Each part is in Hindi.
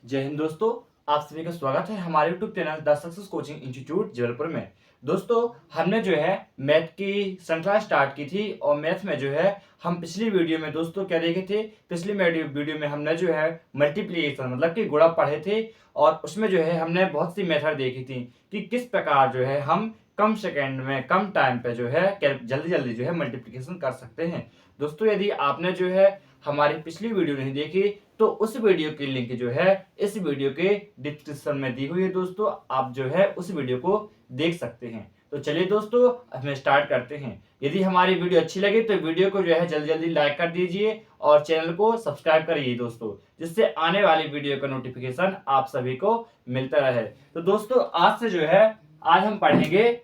जय हिंद दोस्तों। आप सभी का स्वागत है हमारे YouTube channel the success coaching institute Jabalpur में। दोस्तों, हमने जो है मैथ की श्रृंखला स्टार्ट की थी और मैथ में जो है हम पिछली वीडियो में दोस्तों क्या देखे थे। पिछली वीडियो में हमने जो है मल्टीप्लिकेशन मतलब कि गुणा पढ़े थे और उसमें जो है हमने बहुत सी मेथड देखी थी कि किस प्रकार जो है हम कम सेकेंड में कम टाइम पे जो है जल्दी जल्दी जो है मल्टीप्लिकेशन कर सकते हैं। दोस्तों, यदि आपने जो है हमारी पिछली वीडियो नहीं देखी तो उस वीडियो की लिंक जो है इस वीडियो के डिस्क्रिप्शन में दी हुई है। दोस्तों, आप जो है उस वीडियो को देख सकते हैं। तो चलिए दोस्तों, हम स्टार्ट करते हैं। यदि हमारी वीडियो अच्छी लगी तो वीडियो को जो है जल्दी जल्दी लाइक कर दीजिए और चैनल को सब्सक्राइब करिए दोस्तों, जिससे आने वाली वीडियो का नोटिफिकेशन आप सभी को मिलता रहे। तो दोस्तों, आज से जो है आज हम पढ़ेंगे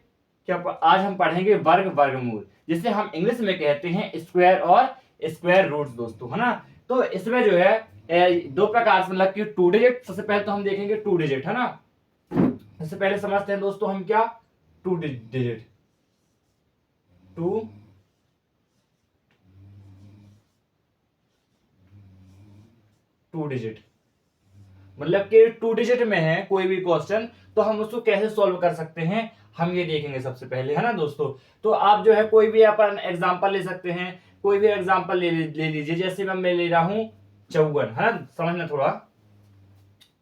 आज हम पढ़ेंगे वर्ग वर्गमूल, जिसे हम इंग्लिश में कहते हैं स्क्वायर और स्क्वायर रूट्स दोस्तों, है ना। तो इसमें जो है दो प्रकार से मतलब कि टू डिजिट। सबसे पहले तो हम देखेंगे टू डिजिट, है ना। सबसे पहले समझते हैं दोस्तों हम क्या टू डिजिट टू डिजिट मतलब कि टू डिजिट में है कोई भी क्वेश्चन तो हम उसको कैसे सॉल्व कर सकते हैं हम ये देखेंगे सबसे पहले, है ना दोस्तों। तो आप जो है कोई भी अपन एग्जांपल ले सकते हैं, कोई भी एग्जांपल ले लीजिए। जैसे मैं ले रहा हूं 54, है ना। समझना थोड़ा,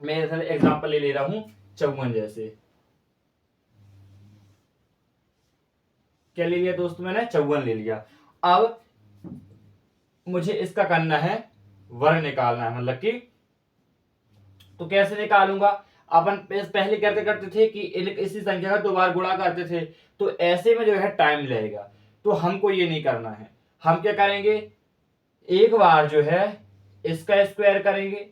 मैं एग्जांपल ले रहा हूं 54। जैसे क्या ले लिया दोस्तों, मैंने 54 ले लिया। अब मुझे इसका करना है वर्ग निकालना है, मतलब कि तो कैसे निकालूंगा। अपन पहले करते करते थे कि इसी संख्या का दो बार गुणा करते थे, तो ऐसे में जो है टाइम लगेगा। तो हमको ये नहीं करना है। हम क्या करेंगे, एक बार जो है इसका स्क्वायर करेंगे,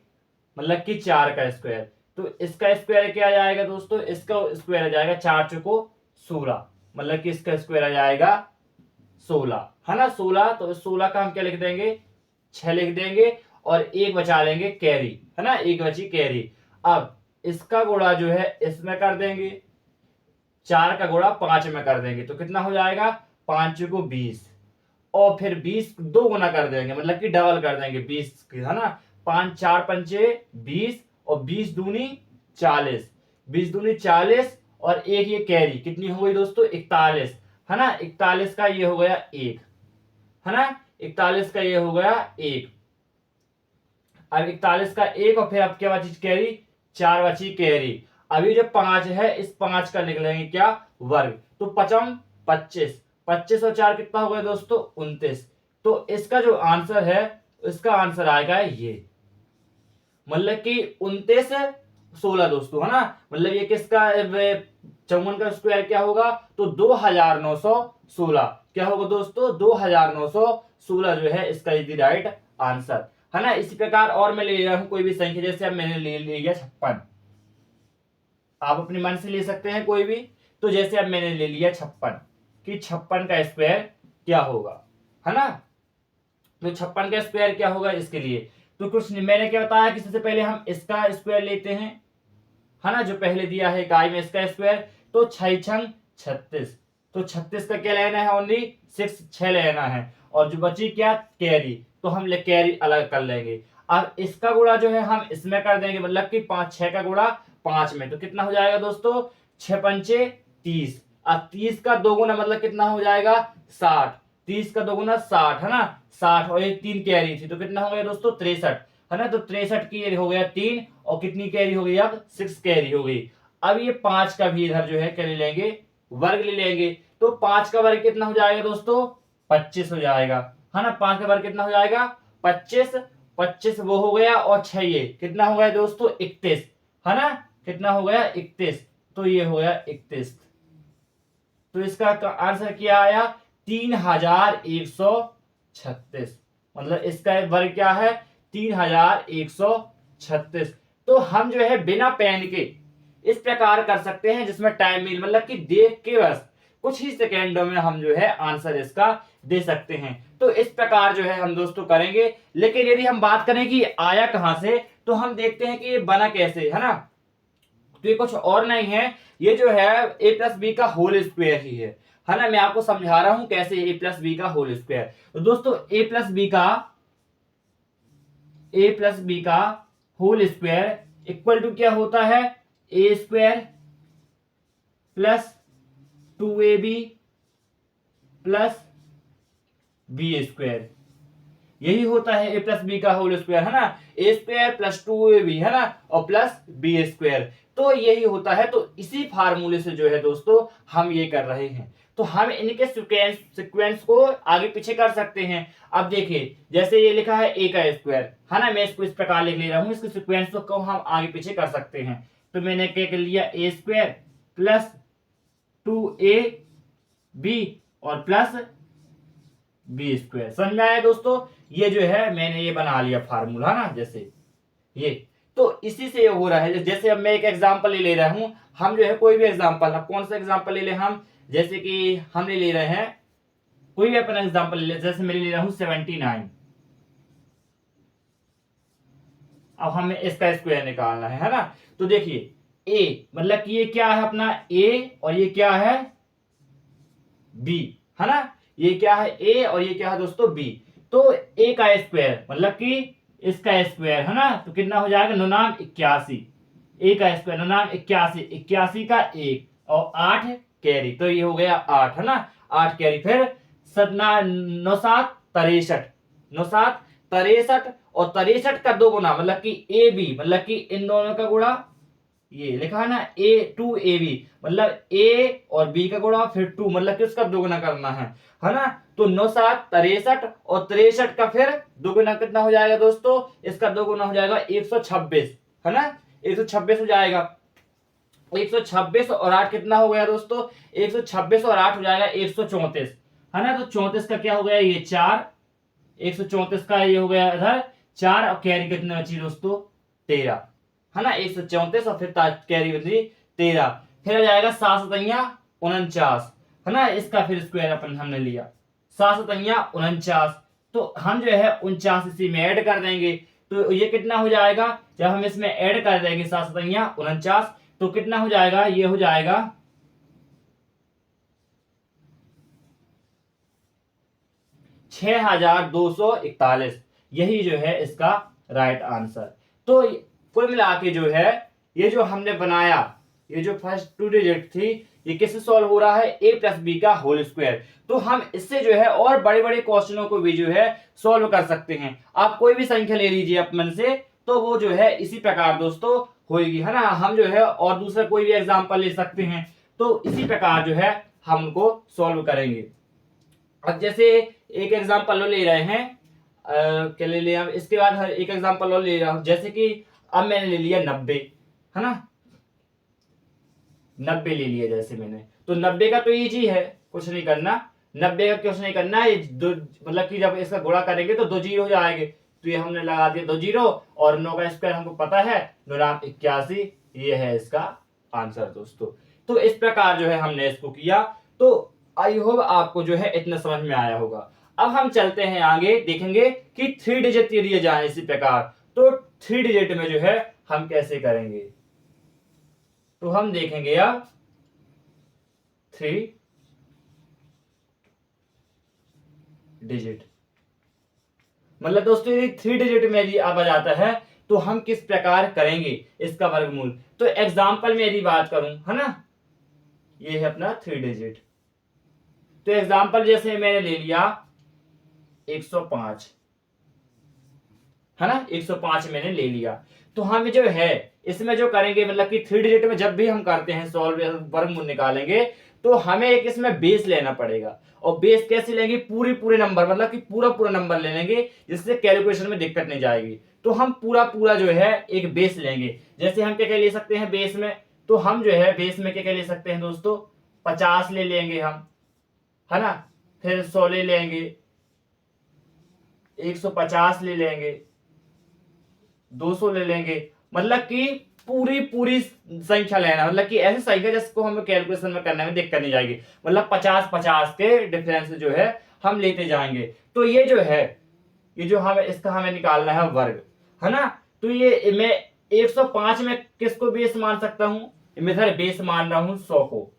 मतलब कि 4 का स्क्वायर। तो इसका स्क्वायर क्या आ जाएगा दोस्तों, इसका स्क्वायर आ जाएगा 4 चौको 16, मतलब कि इसका स्क्वायर आ जाएगा 16, है ना 16। तो 16 का हम क्या लिख देंगे 6 लिख देंगे और एक बचा लेंगे कैरी, है ना, एक बची कैरी। अब इसका गुणा जो है इसमें कर देंगे, 4 का गुणा 5 में कर देंगे, तो कितना हो जाएगा 5 को 20 और फिर 20 दो गुना कर देंगे, मतलब कि डबल कर देंगे 20 की, है ना। 5 4 पंचे 20 और 20 दूनी 40, 20 दूनी 40 और एक ये कैरी कितनी हो गई दोस्तों 41, है ना। 41 का ये हो गया एक, है ना। 41 का ये हो गया एक। अब 41 का एक और फिर अब क्या बची कैरी, 4 बची कैरी। अभी जो 5 है इस 5 का लिख लेंगे क्या वर्ग। तो 5 25, 25 और 4 कितना हो गया दोस्तों 29। तो इसका जो आंसर है इसका आंसर आएगा ये, मतलब कि 29 16 दोस्तों, है ना। मतलब ये किसका 54 का स्क्वायर क्या होगा, तो 2916 क्या होगा दोस्तों 2916 जो है इसका इज द राइट आंसर, है ना। इसी प्रकार और मैं ले रहा हूं कोई भी संख्या, जैसे अब मैंने ले लिया 56, आप अपने मन से ले सकते हैं कोई भी। तो जैसे अब मैंने ले लिया 56 कि 56 का स्क्वायर क्या होगा, है ना। तो 56 का स्क्वायर क्या होगा इसके लिए, तो कुछ नहीं, मैंने क्या बताया कि सबसे पहले हम इसका स्क्वायर लेते हैं, है ना। जो पहले दिया है इकाई में इसका स्क्वायर, तो 6 छंग 36, तो 36 का क्या लेना है ओनली 6 लेना है। और जो बची क्या कैरी, तो हम कैरी अलग कर लेंगे। अब इसका गुणा जो है हम इसमें कर देंगे, मतलब कि 5 6 का गुणा 5 में, तो कितना हो जाएगा दोस्तों 6 पंचे 30। अब 30 का दो गुना मतलब कितना हो जाएगा 60, 30 का दो गुना 60, है ना 60। और ये 3 कैरी थी तो कितना हो गया दोस्तों 63, है ना। तो 63 की हो गया 3 और कितनी कैरी हो गई अब 6 कैरी हो गई। अब ये 5 का भी इधर जो है क्या ले लेंगे वर्ग ले लेंगे। तो 5 का वर्ग कितना हो जाएगा दोस्तों 25 हो जाएगा, है ना। 5 का वर्ग कितना हो जाएगा 25, 25 वो हो गया और 6 ये कितना हो गया दोस्तों 31, है ना। कितना हो गया 31, तो ये हो गया 31। तो इसका आंसर क्या आया 3136, मतलब इसका वर्ग क्या है 3136। तो हम जो है बिना पेन के इस प्रकार कर सकते हैं, जिसमें टाइम मिल मतलब कि देख के बस कुछ ही सेकेंडों में हम जो है आंसर इसका दे सकते हैं। तो इस प्रकार जो है हम दोस्तों करेंगे। लेकिन यदि हम बात करें कि आया कहां से, तो हम देखते हैं कि ये बना कैसे, है ना। तो ये कुछ और नहीं है, ये जो है a प्लस बी का होल स्क्वायर ही है ना। मैं आपको समझा रहा हूं कैसे a प्लस बी का होल स्क्वायर। तो दोस्तों a प्लस बी का होल स्क्वायर इक्वल टू क्या होता है, A square plus 2ab plus B square, यही होता है ए प्लस बी का होल स्क्वायर, है ना, ए स्क्वायर प्लस 2ab, है ना, और प्लस बी स्क्वायर, तो यही होता है। तो इसी फार्मूले से जो है दोस्तों हम ये कर रहे हैं, तो हम इनके सीक्वेंस को आगे पीछे कर सकते हैं। अब देखिए जैसे ये लिखा है ए का स्क्वायर, है ना, मैं इसको इस प्रकार लिख ले रहा हूं, इसके सीक्वेंस को हम आगे पीछे कर सकते हैं। तो मैंने क्या कर लिया, ए स्क्वायर प्लस 2ab और प्लस बी स्क्वायर, समझ में आया दोस्तों। ये जो है मैंने ये बना लिया फार्मूला ना, जैसे ये, तो इसी से ये हो रहा है। जैसे अब मैं एक एग्जांपल ले रहा हूं, हम जो है कोई भी एग्जांपल, कौन सा एग्जांपल ले हम, जैसे कि हम ले रहे हैं कोई भी अपना एग्जांपल ले, जैसे मैं ले रहा हूं 79। अब हमें इसका स्क्वायर निकालना है ना। तो देखिए ए मतलब कि ये क्या है अपना ए और ये क्या है बी, है ना, ये क्या है ए और ये क्या है दोस्तों बी। तो ए का स्क्वायर मतलब कि इसका स्क्वायर, है ना, तो कितना हो जाएगा 8981, ए का स्क्वायर 8981, 81 का 1 और 8 कैरी, तो ये हो गया 8, है ना, 8 कैरी। फिर 9 7 63, 9 7 63 और 63 का 2 गुना मतलब कि ए बी, मतलब कि इन दोनों का गुणा, ये लिखा है ना ए 2ab मतलब ए और बी का गुणा फिर 2 मतलब कि उसका दोगुना करना है ना। तो 9 7 63 और 63 का फिर दोगुना कितना हो जाएगा दोस्तों, इसका दोगुना हो जाएगा 126, है ना, 126 हो जाएगा। 126 और 8 कितना हो गया दोस्तों, 126 और 8 हो जाएगा 134, है ना। तो 34 का क्या हो गया, ये 4, 134 का ये हो गया इधर 4 और कैरी कितने बची दोस्तों 13, है ना, 134 और फिर कैरी बची 13। फिर आ जाएगा 7 7 49, है ना, इसका फिर स्क्वायर अपन हमने लिया 7 7 49, तो हम जो है 49 इसी में ऐड कर देंगे। तो ये कितना हो जाएगा, जब हम इसमें ऐड कर देंगे 7 7 49, तो कितना हो जाएगा, ये हो जाएगा 6241, यही जो है इसका राइट आंसर। तो कुल मिला के जो है ये जो हमने बनाया, ये जो फर्स्ट 2 डिजिट थी, ये किससे सॉल्व हो रहा है, ए प्लस बी का होल स्क्वायर। तो हम इससे जो है और बड़े बड़े क्वेश्चनों को भी जो है सॉल्व कर सकते हैं। आप कोई भी संख्या ले लीजिए अपन से, तो वो जो है इसी प्रकार दोस्तों होगी, है ना। हम जो है और दूसरा कोई भी एग्जांपल ले सकते हैं, तो इसी प्रकार जो है हम उनको सॉल्व करेंगे। अब जैसे एक एग्जांपल ले रहे हैं, क्या ले लिया, इसके बाद एक एग्जांपल और ले रहा हूं, जैसे कि अब मैंने ले लिया 90, है ना, 90 ले लिया जैसे मैंने, तो 90 का तो इजी है, कुछ नहीं करना, 90 का कुछ नहीं करना है, मतलब कि जब इसका गुणा करेंगे तो 2 जीरो हो जाएंगे, तो ये हमने लगा दिया 2 जीरो, और 9 का स्क्वायर हमको पता है 981, ये है इसका आंसर दोस्तों। तो इस प्रकार जो है हमने इसको किया। तो आई होप आपको जो है इतना समझ में आया होगा। अब हम चलते हैं आगे, देखेंगे कि 3 डिजिट दिए जाए इसी प्रकार, तो 3 डिजिट में जो है हम कैसे करेंगे, तो हम देखेंगे अब 3 डिजिट, मतलब दोस्तों ये 3 डिजिट में यदि अब आ जाता है तो हम किस प्रकार करेंगे इसका वर्गमूल। तो एग्जांपल में यदि बात करूं, है ना, ये है अपना 3 डिजिट। तो एग्जांपल जैसे मैंने ले लिया 105, है ना, 105 मैंने ले लिया। तो हम जो है इसमें जो करेंगे, मतलब कि 3 डिजिट में जब भी हम करते हैं सॉल्व वर्गमूल निकालेंगे, तो हमें एक इसमें बेस लेना पड़ेगा। और बेस कैसे लेंगे, पूरे नंबर, मतलब कि पूरा नंबर ले लेंगे, जिससे कैलकुलेशन में दिक्कत नहीं जाएगी। तो हम पूरा जो है एक बेस लेंगे। जैसे हम क्या क्या ले सकते हैं बेस में, तो हम जो है बेस में क्या क्या ले सकते हैं दोस्तों, 50 ले लेंगे हम, है ना, फिर 100 ले लेंगे, 150 ले लेंगे, 200 ले लेंगे, मतलब कि पूरी संख्या लेना, मतलब कि ऐसी संख्या जिसको हमें कैलकुलेशन में करने में दिक्कत नहीं जाएगी, मतलब 50-50 के डिफरेंस जो है हम लेते जाएंगे। तो ये जो है, ये जो हमें इसका हमें निकालना है वर्ग, है ना। तो ये मैं 105 में किसको बेस मान सकता हूं, मैं इधर बेस मान रहा हूं 100 को,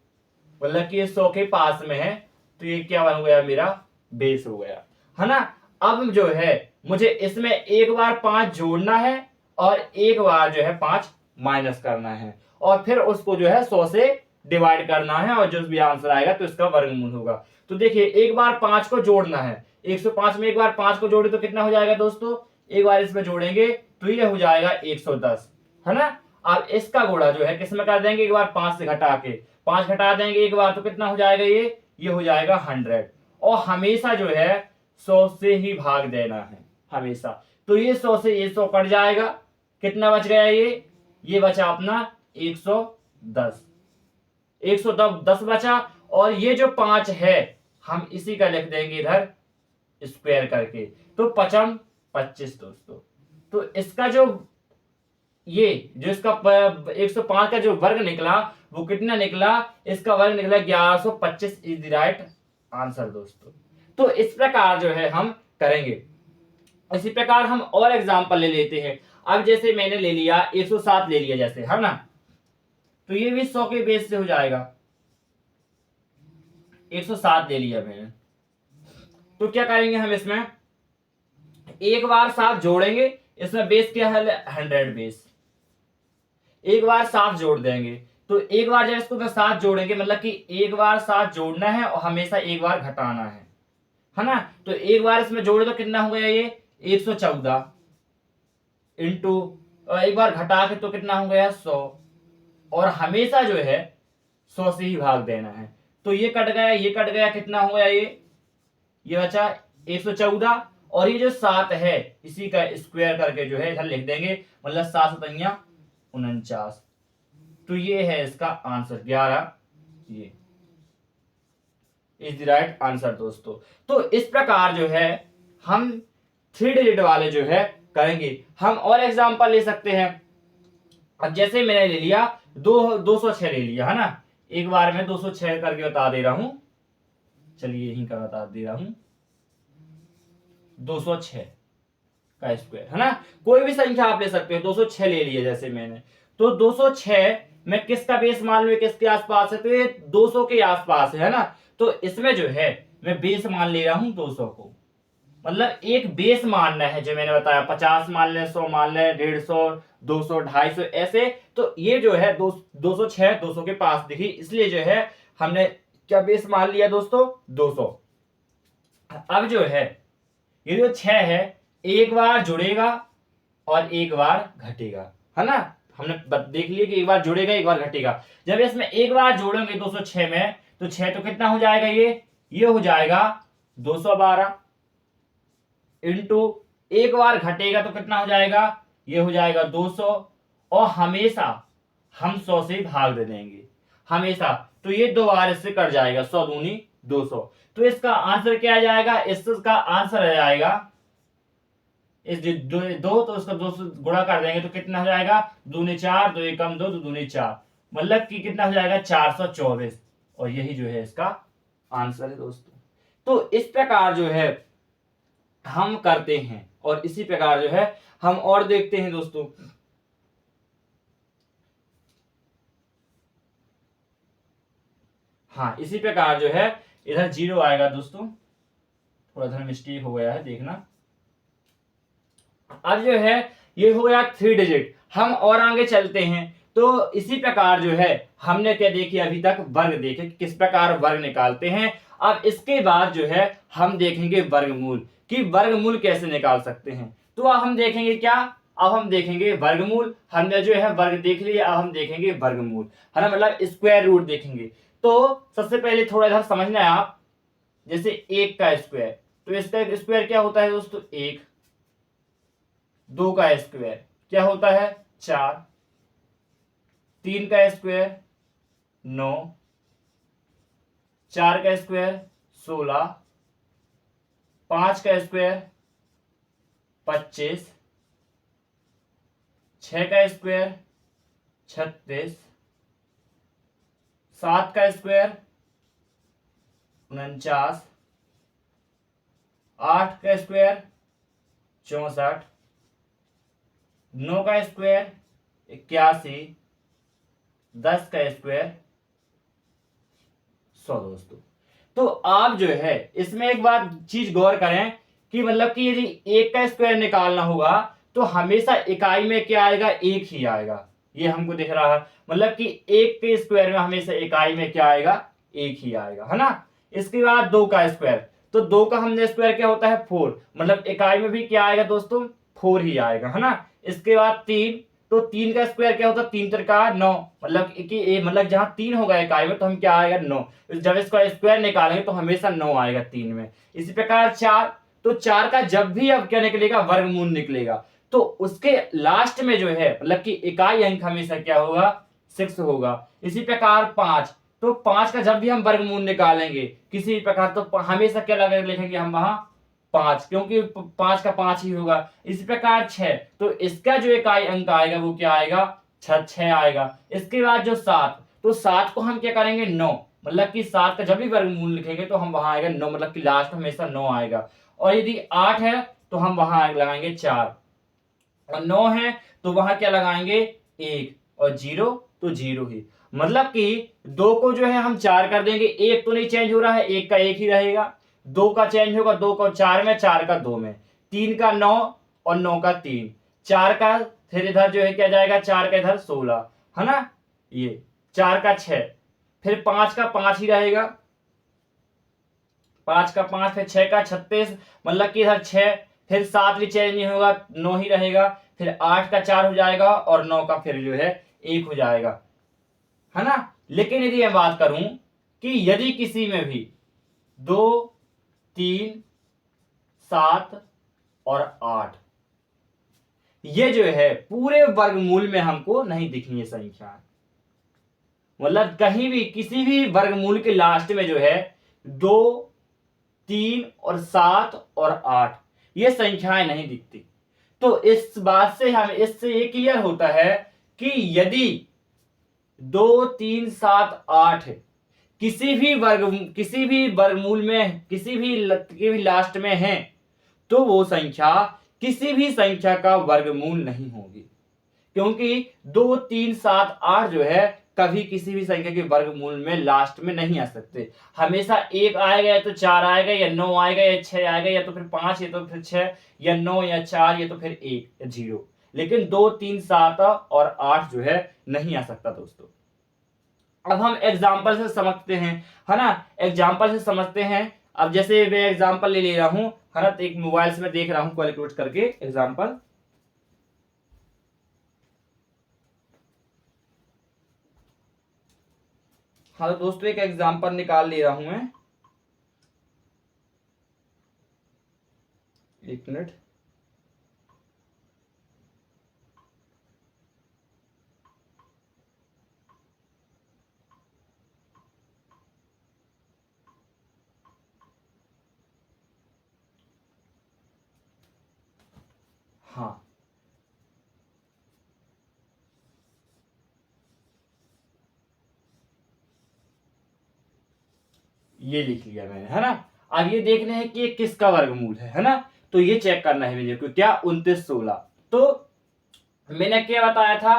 मतलब कि 100 के पास में है, तो ये क्या बन गया, मेरा बेस हो गया, है ना। अब जो है मुझे इसमें एक बार 5 जोड़ना है और एक बार जो है 5 माइनस करना है और फिर उसको जो है 100 से डिवाइड करना है और जो भी आंसर आएगा तो इसका वर्गमूल होगा। तो देखिए एक बार 5 को जोड़ना है, 105 में एक बार 5 को जोड़े तो कितना हो जाएगा दोस्तों, एक बार इसमें जोड़ेंगे तो ये हो जाएगा 110, है ना। अब इसका गुणा जो है किस में कर देंगे, एक बार 5 से घटा के 5 घटा देंगे एक बार तो कितना हो जाएगा, ये हो जाएगा 100। और हमेशा जो है 100 से ही भाग देना है हमेशा। तो ये 100 से ये 100 कट जाएगा, कितना बच गया, ये बचा अपना 110, 110 बचा। और ये जो 5 है हम इसी का लिख देंगे इधर स्क्वायर करके, तो 5 25 दोस्तों। तो इसका जो इसका 105 का जो वर्ग निकला वो कितना निकला, इसका वर्ग निकला 1125 इज द राइट आंसर दोस्तों। तो इस प्रकार जो है हम करेंगे। इसी प्रकार हम और एग्जांपल ले लेते हैं। अब जैसे मैंने ले लिया 107 ले लिया जैसे, है ना, तो ये भी 100 के बेस से हो जाएगा। 107 ले लिया मैंने, तो क्या करेंगे हम इसमें एक बार 7 जोड़ेंगे, इसमें बेस क्या है 100 बेस, एक बार 7 जोड़ देंगे। तो एक बार जब इसको 7 जोड़ेंगे मतलब कि एक बार 7 जोड़ना है और हमेशा एक बार घटाना है ना। तो एक बार इसमें जोड़े तो कितना हो गया, ये 114 इंटू एक बार घटा के तो कितना हो गया 100, और हमेशा जो है 100 से ही भाग देना है। तो ये कट गया, ये कट गया, कितना हो गया, ये बचा 114। और ये जो 7 है इसी का स्क्वायर करके जो है इधर लिख देंगे, मतलब 7 7 49। तो ये है इसका आंसर 11, ये इज द राइट आंसर दोस्तों। तो इस प्रकार जो है हम 3 डिजिट वाले जो है करेंगे। हम और एग्जांपल ले सकते हैं। अब जैसे मैंने ले लिया 206 ले लिया, है ना, एक बार में 206 करके बता दे रहा हूं, चलिए यहीं का बता दे रहा हूं, 206 का स्क्वायर, है ना। कोई भी संख्या आप ले सकते हो, 206 ले लिया जैसे मैंने, तो 206 में किसका बेस मान लो किसके आसपास है, तो ये 200 के आसपास है ना। तो इसमें जो है मैं बेस मान ले रहा हूं 200 को, मतलब एक बेस मानना है जो मैंने बताया, 50 मान ले, 100 मान ले, 150, 200, 250 ऐसे। तो ये जो है 206 200 के पास दिखी, इसलिए जो है हमने क्या बेस मान लिया दोस्तों 200। अब जो है ये जो 6 है एक बार जुड़ेगा और एक बार घटेगा, है ना। हमने देख लिया कि एक बार जुड़ेगा एक बार घटेगा। जब इसमें एक बार जोड़ेंगे 206 में तो 6 तो कितना हो जाएगा, ये हो जाएगा 212 इंटू एक बार घटेगा तो कितना हो जाएगा, ये हो जाएगा 200। और हमेशा हम 100 से भाग दे देंगे हमेशा, तो ये 2 बार इससे कट जाएगा, 100 दूनी 200। तो इसका आंसर क्या आ जाएगा, इसका आंसर आ जाएगा इस दो तो उसका 2 से गुणा कर देंगे तो कितना हो जाएगा, 2 दूनी 4, 2 एकम 2, 2 दूनी 4, मतलब कि कितना हो जाएगा 424। और यही जो है इसका आंसर है दोस्तों। तो इस प्रकार जो है हम करते हैं और इसी प्रकार जो है हम और देखते हैं दोस्तों। हाँ इसी प्रकार जो है इधर 0 आएगा दोस्तों, थोड़ा सा मिस्टेक हो गया है देखना। अब जो है ये हो गया 3 डिजिट। हम और आगे चलते हैं तो इसी प्रकार जो है हमने क्या देखी अभी तक, वर्ग देखे किस प्रकार वर्ग निकालते हैं। अब इसके बाद जो है हम देखेंगे वर्गमूल, कि वर्गमूल कैसे निकाल सकते हैं। तो अब हम देखेंगे क्या, अब हम देखेंगे वर्गमूल। हमने जो है वर्ग देख लिया, अब हम देखेंगे वर्गमूल, है ना, मतलब स्क्वायर रूट देखेंगे। तो सबसे पहले थोड़ा इधर समझना है आप, जैसे 1 का स्क्वायर, तो इसका स्क्वायर क्या होता है दोस्तों 1। 2 का स्क्वायर क्या होता है 4। 3 का स्क्वायर 9। 4 का स्क्वायर 16। 5 का स्क्वायर 25। 6 का स्क्वायर 36। 7 का स्क्वायर 49। 8 का स्क्वायर 64। 9 का स्क्वायर 81। 10 का स्क्वायर 100 दोस्तों। तो आप जो है इसमें एक बात चीज गौर करें कि मतलब कि यदि 1 का स्क्वायर निकालना होगा तो हमेशा इकाई में क्या आएगा, 1 ही आएगा, ये हमको दिख रहा है, मतलब कि 1 के स्क्वायर में हमेशा इकाई में क्या आएगा, 1 ही आएगा, है ना। इसके बाद 2 का स्क्वायर, तो 2 का हमने स्क्वायर क्या होता है 4, मतलब इकाई में भी क्या आएगा दोस्तों, 4 ही आएगा, है ना। इसके बाद 3, तो 3 का स्क्वायर क्या होता है, 3 3 का 9, मतलब कि मतलब जहां 3 होगा इकाई में तो हम क्या आएगा 9, जब इसका स्क्वायर निकालेंगे तो हमेशा 9 आएगा 3 में। इसी प्रकार 4, तो 4 का जब भी अब क्या निकलेगा, वर्गमूल निकलेगा, तो उसके लास्ट में जो है मतलब कि इकाई अंक हमेशा क्या होगा, 6 होगा। इसी प्रकार 5, तो 5 का जब भी हम वर्गमूल निकालेंगे किसी भी प्रकार तो हमेशा क्या लगा लिखेंगे हम वहां 5, क्योंकि 5 का 5 ही होगा। इसी प्रकार 6, तो इसका जो इकाई अंक आएगा वो क्या आएगा, 6 आएगा। इसके बाद जो 7, तो 7 को हम क्या करेंगे 9, मतलब कि 7 का जब भी वर्गमूल लिखेंगे तो हम वहां आएगा 9, मतलब कि लास्ट में हमेशा 9 आएगा। और यदि 8 है तो हम वहां लगाएंगे 4, और 9 है तो वहां क्या लगाएंगे 1, और 0 तो 0 ही, मतलब कि 2 को जो है हम 4 कर देंगे, 1 तो नहीं चेंज हो रहा है, 1 का 1 ही रहेगा। 2 का चेंज होगा, 2 को 4 में, 4 का 2 में, 3 का 9 और 9 का 3, 4 का फिर इधर जो है क्या जाएगा, 4 का इधर 16, है ना, ये 4 का 6, फिर 5 का 5 ही रहेगा, 5 का 5, फिर 6 का 36, मतलब कि इधर 6, फिर 7 भी चेंज नहीं होगा, 9 ही रहेगा, फिर 8 का 4 हो जाएगा और 9 का फिर जो है 1 हो जाएगा, है ना। लेकिन यदि मैं बात करूं कि यदि किसी में भी 2, 3, 7 और 8 ये जो है पूरे वर्गमूल में हमको नहीं दिखनी है संख्या, मतलब कहीं भी किसी भी वर्गमूल के लास्ट में जो है 2, 3 और 7 और 8 ये संख्याएं नहीं दिखती, तो इस बात से हमें इससे ये क्लियर होता है कि यदि 2, 3, 7, 8 किसी भी वर्गमूल में के भी लास्ट में है तो वो संख्या किसी भी संख्या का वर्गमूल नहीं होगी, क्योंकि 2, 3, 7, 8 जो है कभी किसी भी संख्या के वर्गमूल में लास्ट में नहीं आ सकते, हमेशा 1 आएगा या तो 4 आएगा या 9 आएगा या 6 आएगा या तो फिर 5 या तो फिर 6 या 9 या 4 या तो फिर 1 या 0, लेकिन 2, 3, 7 और 8 जो है नहीं आ सकता दोस्तों। अब हम एग्जाम्पल से समझते हैं, है ना, एग्जाम्पल से समझते हैं। अब जैसे मैं एग्जाम्पल ले रहा हूं, है ना, तो एक मोबाइल से मैं देख रहा हूं कैलकुलेट करके एग्जाम्पल। हाँ तो दोस्तों एक एग्जाम्पल निकाल ले रहा हूं मैं, 1 मिनट। हाँ ये लिख लिया मैंने, है ना। अब ये देखना है कि ये किसका वर्गमूल है ना, तो ये चेक करना है मुझे क्या 29, 16, तो मैंने क्या बताया था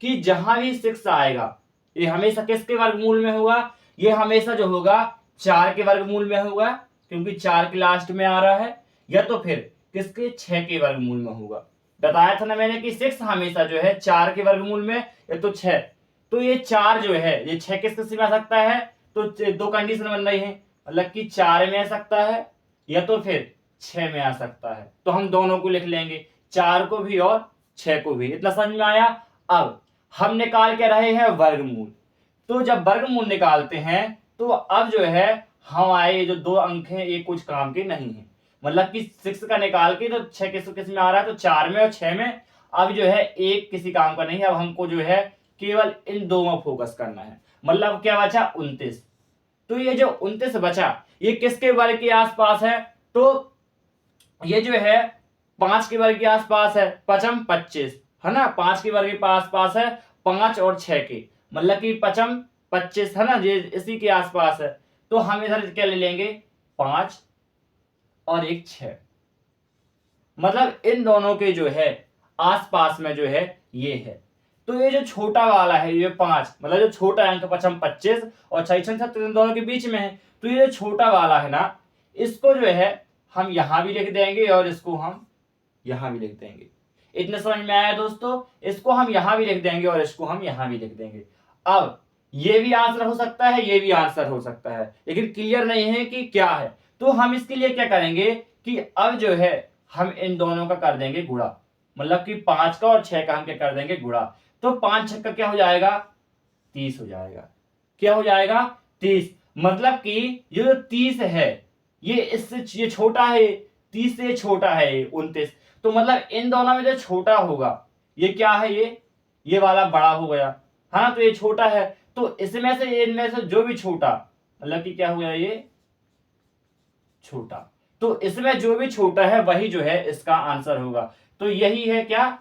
कि जहां भी 6 आएगा ये हमेशा किसके वर्गमूल में होगा, ये हमेशा जो होगा 4 के वर्गमूल में होगा, क्योंकि 4 के लास्ट में आ रहा है, या तो फिर किसके 6 के वर्गमूल में होगा। बताया था ना मैंने कि 6 हमेशा जो है 4 के वर्गमूल में या तो 6, तो ये 4 जो है ये 6 किस किस में आ सकता है, तो दो कंडीशन बन रही है, मतलब कि 4 में आ सकता है या तो फिर 6 में आ सकता है, तो हम दोनों को लिख लेंगे, 4 को भी और 6 को भी। इतना समझ में आया। अब हम निकाल के रहे हैं वर्गमूल, तो जब वर्गमूल निकालते हैं तो अब जो है हमारे जो 2 अंक हैं ये कुछ काम के नहीं है, मतलब कि 6 का निकाल के तो 6 किस में आ रहा है, तो 4 में और 6 में, अब जो है एक किसी काम का नहीं है, अब हमको जो है केवल इन दो में फोकस करना है। मतलब क्या बचा 29, तो ये जो 29 बचा ये किसके वर्ग के आसपास है, तो ये जो है 5 के वर्ग के आसपास है, 5 25, है ना, 5 के वर्ग के आसपास है, 5 और 6 के, मतलब कि 5 25, है ना, ये इसी के आसपास है, तो हम इधर क्या ले लेंगे 5 और एक 6, मतलब इन दोनों के जो है आसपास में जो है ये है, तो ये जो छोटा वाला है ये 5, मतलब जो छोटा अंक 5 25 और 6 36 इन दोनों के बीच में है, तो ये जो छोटा वाला है ना इसको जो है हम यहां भी लिख देंगे और इसको हम यहां भी लिख देंगे। इतने समझ में आया दोस्तों। इसको हम यहां भी लिख देंगे और इसको हम यहां भी लिख देंगे। अब ये भी आंसर हो सकता है, ये भी आंसर हो सकता है, लेकिन क्लियर नहीं है कि क्या है। तो हम इसके लिए क्या करेंगे कि अब जो है हम इन दोनों का कर देंगे गुणा, मतलब कि 5 का और 6 का हम क्या कर देंगे गुणा। तो 5 6 का क्या हो जाएगा 30 हो जाएगा। क्या हो जाएगा 30। मतलब कि ये जो 30 है ये इससे ये छोटा है, 30 से छोटा है ये 29। तो मतलब इन दोनों में जो छोटा होगा ये क्या है, ये वाला बड़ा हो गया है ना। तो ये छोटा है, तो इसमें से इनमें से जो भी छोटा, मतलब कि क्या हो गया ये छोटा, तो इसमें जो भी छोटा है वही जो है इसका आंसर होगा। तो यही है क्या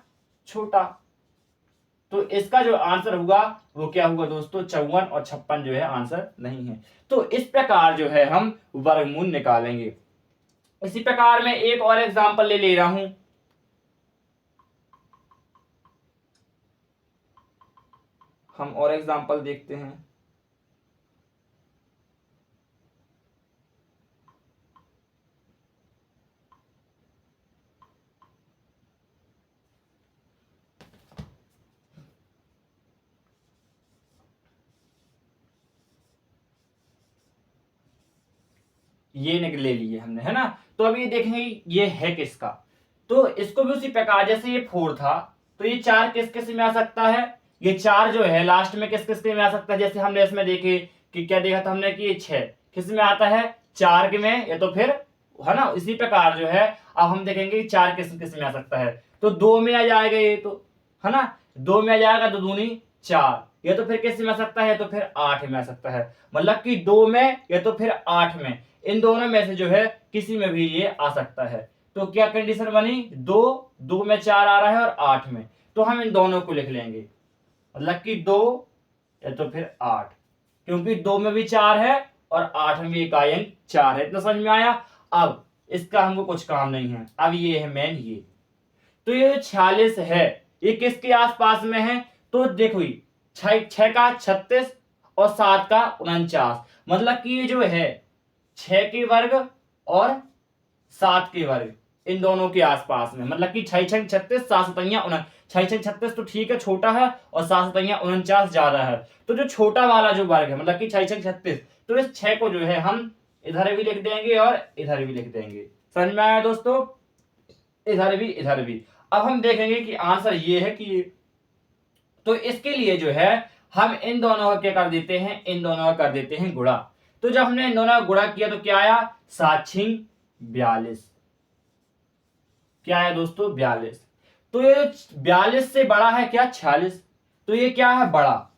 छोटा। तो इसका जो आंसर होगा वो क्या होगा दोस्तों 54 और 56 जो है आंसर नहीं है। तो इस प्रकार जो है हम वर्गमूल निकालेंगे। इसी प्रकार मैं एक और एग्जांपल ले रहा हूं। हम और एग्जांपल देखते हैं। ये ले लिए हमने है ना। तो अब ये देखेंगे ये है किसका। तो इसको भी उसी प्रकार जैसे ये 4 था, तो ये 4 किस किस में आ सकता है, ये 4 जो है लास्ट में किस किस में आ सकता है। जैसे हमने इसमें देखे कि क्या देखा था हमने कि ये 6 किस में आता है 4 के में, या तो फिर है ना। इसी प्रकार जो है अब हम देखेंगे 4 किस किस में आ सकता है। तो 2 में आ जाएगा ये, तो है ना 2 में आ जाएगा, 2 दूनी 4। या तो फिर किस में आ सकता है, तो फिर 8 में आ सकता है। मतलब कि 2 में या तो फिर 8 में, इन दोनों में से जो है किसी में भी ये आ सकता है। तो क्या कंडीशन बनी, 2 में 4 आ रहा है और 8 में, तो हम इन दोनों को लिख लेंगे। मतलब कि 2 या तो फिर 8, क्योंकि 2 में भी 4 है और 8 में भी इकाई अंक 4 है। इतना समझ में आया। अब इसका हमको कुछ काम नहीं है। अब ये है मेन ये, तो ये 46 है ये किसके आसपास में है। तो देखो 6 का 36 और 7 का 49, मतलब कि ये जो है 6 के वर्ग और 7 के वर्ग इन दोनों के आसपास में। मतलब कि 6 6 36, 7 सतैया 6 6 36 तो ठीक है छोटा है, और 7 सतैया 49 ज्यादा है। तो जो छोटा वाला जो वर्ग है मतलब कि 6 6 36, तो इस 6 को जो है हम इधर भी लिख देंगे और इधर भी लिख देंगे। समझ में आया दोस्तों, इधर भी इधर भी। अब हम देखेंगे कि आंसर ये है कि ये, तो इसके लिए जो है हम इन दोनों का क्या कर देते हैं, इन दोनों का कर देते हैं गुणा। तो जब हमने इन दोनों का गुणा किया तो क्या आया 7 6 42। क्या है दोस्तों 42। तो ये 42 से बड़ा है क्या 46, तो ये क्या है बड़ा,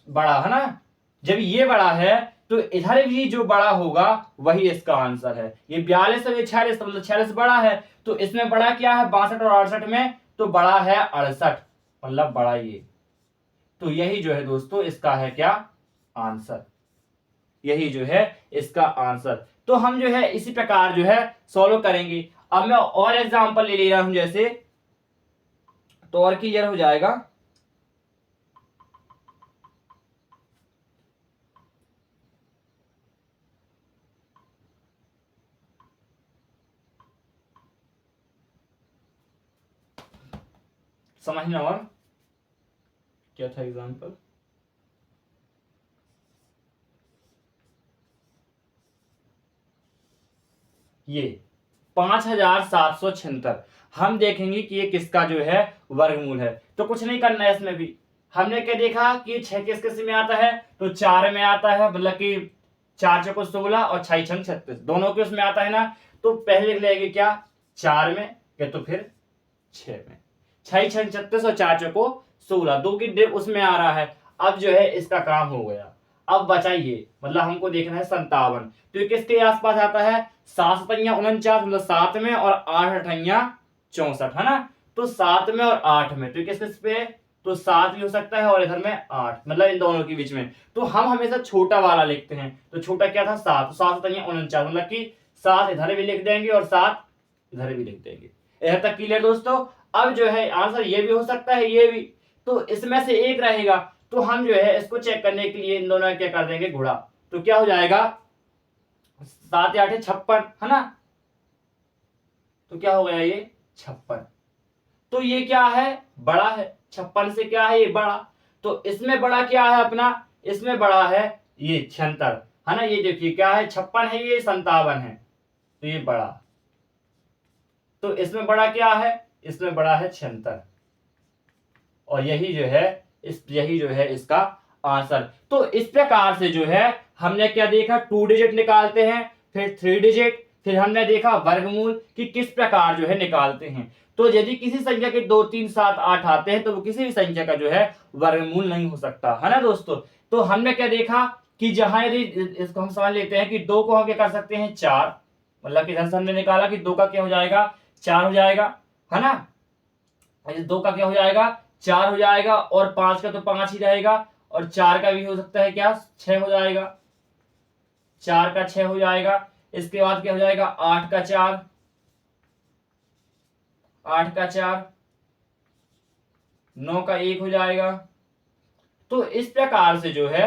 बड़ा है ना। जब ये बड़ा है तो इधर भी जो बड़ा होगा वही इसका आंसर है। ये 42 और ये 46, तो मतलब 46 बड़ा है। तो इसमें बड़ा क्या है 62 और 68 में, तो बड़ा है 68, मतलब बड़ा ये। तो यही जो है दोस्तों इसका है क्या आंसर, यही जो है इसका आंसर। तो हम जो है इसी प्रकार जो है सॉल्व करेंगे। अब मैं और एग्जांपल ले रहा हूं जैसे, तो और क्लियर हो जाएगा। समझना। और क्या था एग्जांपल, ये 5776। हम देखेंगे कि ये किसका जो है वर्गमूल है। तो कुछ नहीं करना है इसमें भी। हमने क्या देखा कि 6 किस किस में आता है, तो 4 में आता है, मतलब कि 4 चौको 16 और 6 छंग 36 दोनों के उसमें आता है ना। तो पहले लिख लेंगे क्या 4 में या तो फिर 6 में। 6 छंग 36 और 4 चौको 16, दो की डिप उसमें आ रहा है। अब जो है इसका काम हो गया। अब बचाइए, मतलब हमको देखना है 57। तो ये किसके आसपास आता है 7 सतैया 49, मतलब 7 में, और 8 अठैया 64 है ना। तो 7 में और 8 में, तो किस किस पे, तो 7 भी हो सकता है और इधर में 8, मतलब इन दोनों के बीच में। तो हम हमेशा छोटा वाला लिखते हैं। तो छोटा क्या था 7, तो 7 सतैया 49, मतलब कि 7 इधर भी लिख देंगे और 7 इधर भी लिख देंगे। इधर तक क्लियर दोस्तों। अब जो है आंसर ये भी हो सकता है ये भी, तो इसमें से एक रहेगा। तो हम जो है इसको चेक करने के लिए इन दोनों का क्या कर देंगे गुणा। तो क्या हो जाएगा 7 8 56 है ना। तो क्या हो गया ये 56। तो ये क्या है, बड़ा है। 56 से क्या है, ये बड़ा। तो इसमें बड़ा क्या है अपना, इसमें बड़ा है ये 76, है ना। ये देखिए क्या है, 56 है, ये 57 है, तो ये बड़ा। तो इसमें बड़ा क्या है, इसमें बड़ा है 76, और यही जो है इसका आंसर। तो इस प्रकार से जो है हमने क्या देखा, 2 डिजिट निकालते हैं, फिर 3 डिजिट, फिर हमने देखा वर्गमूल कि किस प्रकार जो है निकालते हैं। तो यदि किसी संख्या के 2, 3, 7, 8 आते हैं तो वो किसी भी संख्या का जो है वर्गमूल नहीं हो सकता, है ना दोस्तों। तो हमने क्या देखा कि जहां यदि इसको हम समझ लेते हैं कि 2 को हम क्या कर सकते हैं 4, मतलब कि इधर से हमने निकाला कि 2 का क्या हो जाएगा, 4 हो जाएगा, है ना। 2 का क्या हो जाएगा, 4 हो जाएगा, और 5 का तो 5 ही रहेगा, और 4 का भी हो सकता है क्या, 6 हो जाएगा, 4 का 6 हो जाएगा। इसके बाद क्या हो जाएगा, 8 का 4, 8 का 4, 9 का 1 हो जाएगा। तो इस प्रकार से जो है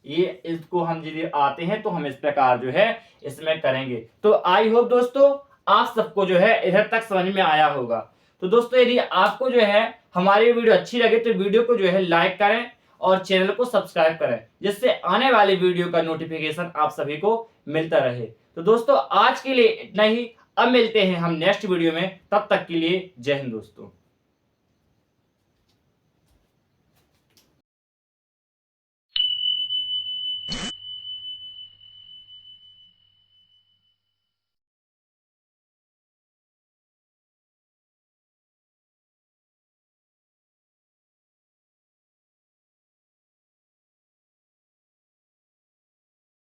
ये, इसको हम यदि आते हैं तो हम इस प्रकार जो है इसमें करेंगे। तो आई होप दोस्तों आप सबको जो है इधर तक समझ में आया होगा। तो दोस्तों यदि आपको जो है हमारी वीडियो अच्छी लगे तो वीडियो को जो है लाइक करें और चैनल को सब्सक्राइब करें, जिससे आने वाली वीडियो का नोटिफिकेशन आप सभी को मिलता रहे। तो दोस्तों आज के लिए इतना ही, अब मिलते हैं हम नेक्स्ट वीडियो में, तब तक के लिए जय हिंद दोस्तों।